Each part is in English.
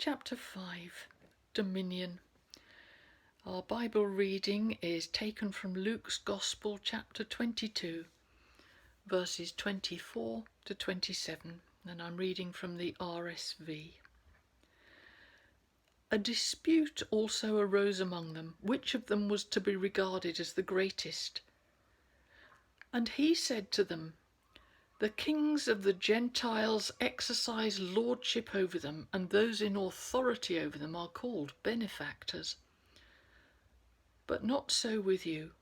Chapter 5, Dominion. Our Bible reading is taken from Luke's Gospel, chapter 22, verses 24 to 27, and I'm reading from the RSV. A dispute also arose among them, which of them was to be regarded as the greatest. And he said to them, "The kings of the Gentiles exercise lordship over them, and those in authority over them are called benefactors. But not so with you.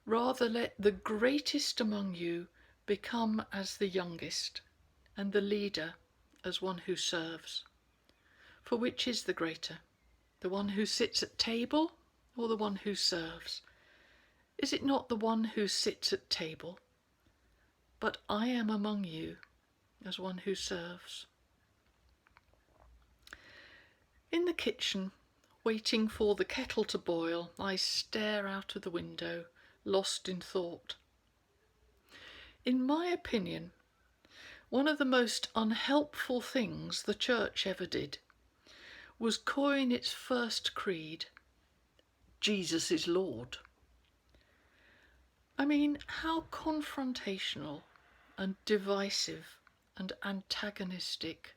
Rather let the greatest among you become as the youngest, and the leader as one who serves. For which is the greater, the one who sits at table or the one who serves? Is it not the one who sits at table? But I am among you as one who serves." In the kitchen, waiting for the kettle to boil, I stare out of the window, lost in thought. In my opinion, one of the most unhelpful things the church ever did was coin its first creed, "Jesus is Lord." I mean, how confrontational and divisive and antagonistic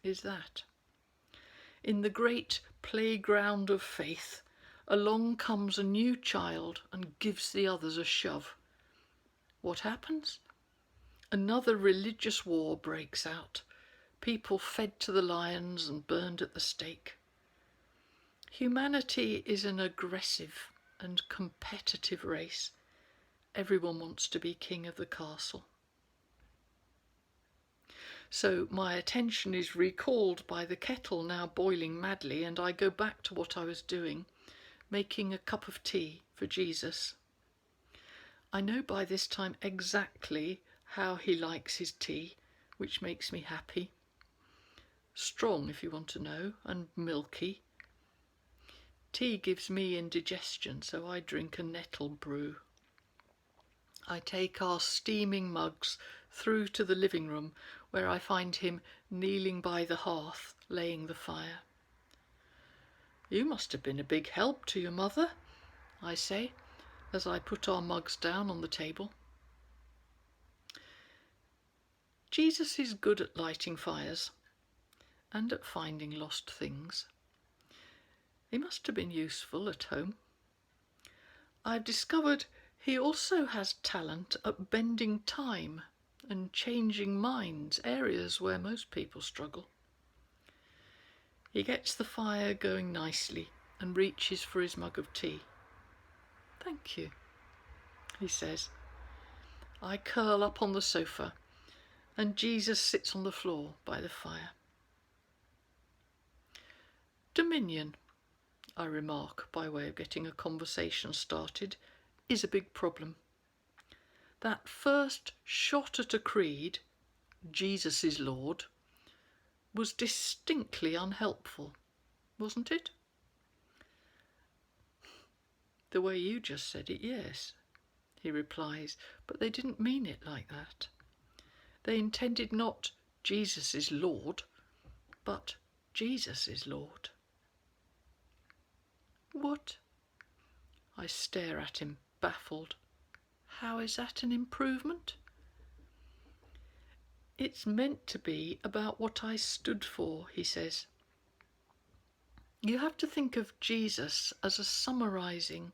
is that? In the great playground of faith, along comes a new child and gives the others a shove. What happens? Another religious war breaks out, people fed to the lions and burned at the stake. Humanity is an aggressive and competitive race. Everyone wants to be king of the castle. So my attention is recalled by the kettle now boiling madly, and I go back to what I was doing, making a cup of tea for Jesus. I know by this time exactly how he likes his tea, which makes me happy. Strong, if you want to know, and milky. Tea gives me indigestion, so I drink a nettle brew. I take our steaming mugs through to the living room, where I find him kneeling by the hearth, laying the fire. "You must have been a big help to your mother," I say, as I put our mugs down on the table. Jesus is good at lighting fires and at finding lost things. He must have been useful at home. I've discovered he also has talent at bending time and changing minds, areas where most people struggle. He gets the fire going nicely and reaches for his mug of tea. "Thank you," he says. I curl up on the sofa, and Jesus sits on the floor by the fire. Dominion, I remark by way of getting a conversation started, is a big problem. That first shot at a creed, "Jesus is Lord," was distinctly unhelpful, wasn't it? "The way you just said it, yes," he replies, "but they didn't mean it like that. They intended not Jesus is Lord, but Jesus is Lord." "What?" I stare at him, baffled. "How is that an improvement?" "It's meant to be about what I stood for," he says. "You have to think of Jesus as a summarizing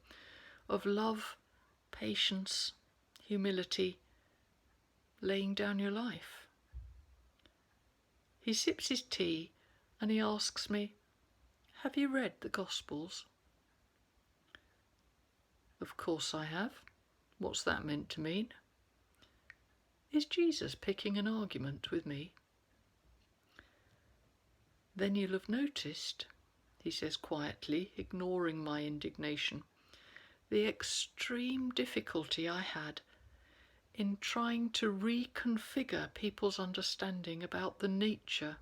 of love, patience, humility, laying down your life." He sips his tea and he asks me, "Have you read the Gospels?" Of course I have. What's that meant to mean? Is Jesus picking an argument with me? "Then you'll have noticed," he says quietly, ignoring my indignation, "the extreme difficulty I had in trying to reconfigure people's understanding about the nature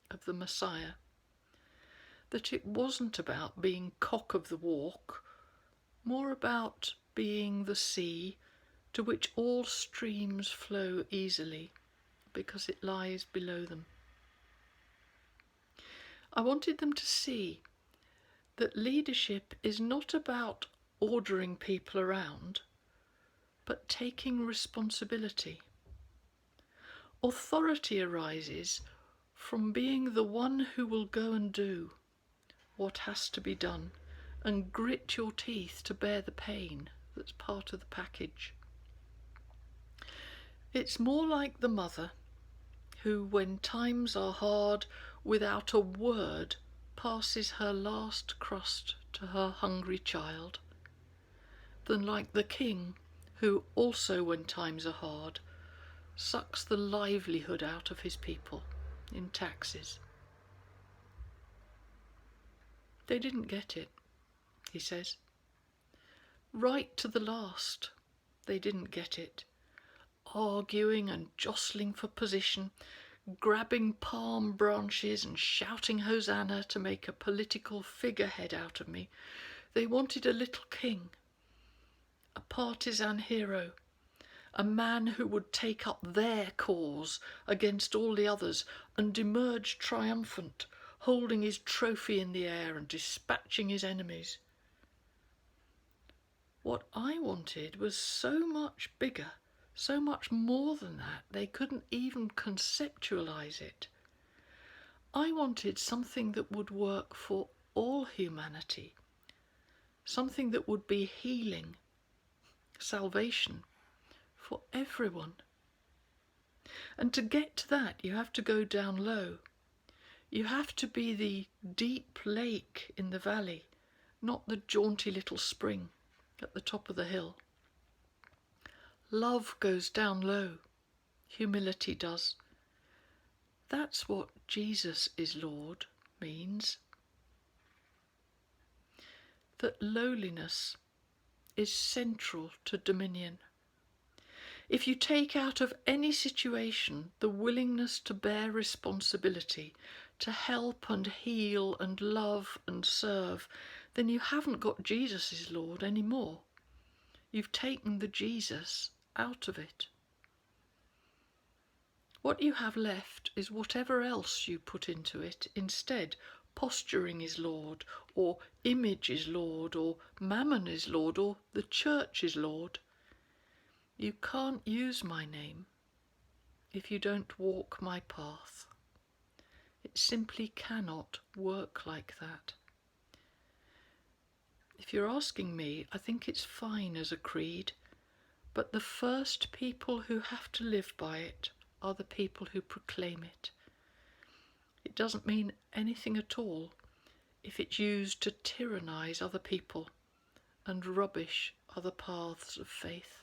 of the Messiah. That it wasn't about being cock of the walk, more about being the sea to which all streams flow easily because it lies below them. I wanted them to see that leadership is not about ordering people around, but taking responsibility. Authority arises from being the one who will go and do what has to be done and grit your teeth to bear the pain that's part of the package. It's more like the mother who, when times are hard, without a word, passes her last crust to her hungry child, than like the king who also, when times are hard, sucks the livelihood out of his people in taxes. They didn't get it, he says. Right to the last, they didn't get it. Arguing and jostling for position, grabbing palm branches and shouting Hosanna to make a political figurehead out of me. They wanted a little king, a partisan hero, a man who would take up their cause against all the others and emerge triumphant, holding his trophy in the air and dispatching his enemies. What I wanted was so much bigger, so much more than that, they couldn't even conceptualize it. I wanted something that would work for all humanity, something that would be healing, salvation for everyone. And to get to that, you have to go down low. You have to be the deep lake in the valley, not the jaunty little spring at the top of the hill. Love goes down low. Humility does. That's what Jesus is Lord means. That lowliness is central to dominion. If you take out of any situation the willingness to bear responsibility, to help and heal and love and serve, then you haven't got Jesus as Lord anymore. You've taken the Jesus out of it. What you have left is whatever else you put into it instead. Posturing is Lord, or image is Lord, or mammon is Lord, or the church is Lord. You can't use my name if you don't walk my path. It simply cannot work like that. If you're asking me, I think it's fine as a creed, but the first people who have to live by it are the people who proclaim it. It doesn't mean anything at all if it's used to tyrannize other people and rubbish other paths of faith.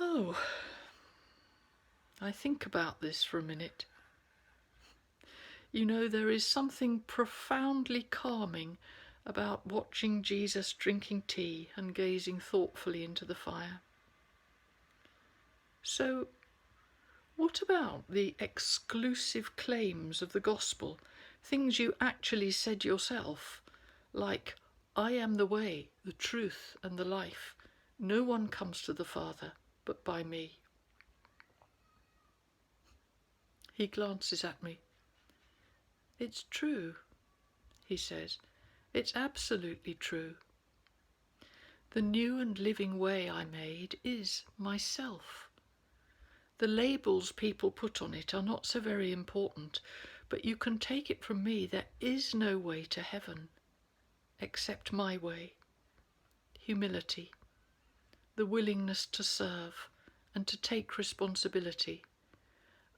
Oh, I think about this for a minute. You know, there is something profoundly calming about watching Jesus drinking tea and gazing thoughtfully into the fire. So, what about the exclusive claims of the gospel, things you actually said yourself, like, I am the way, the truth, and the life. No one comes to the Father but by me. He glances at me. It's true, he says. It's absolutely true. The new and living way I made is myself. The labels people put on it are not so very important, but you can take it from me, there is no way to heaven except my way. Humility, the willingness to serve and to take responsibility,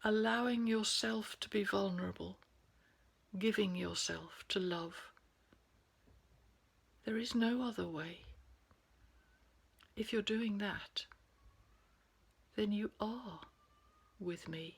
allowing yourself to be vulnerable, giving yourself to love. There is no other way. If you're doing that, then you are with me.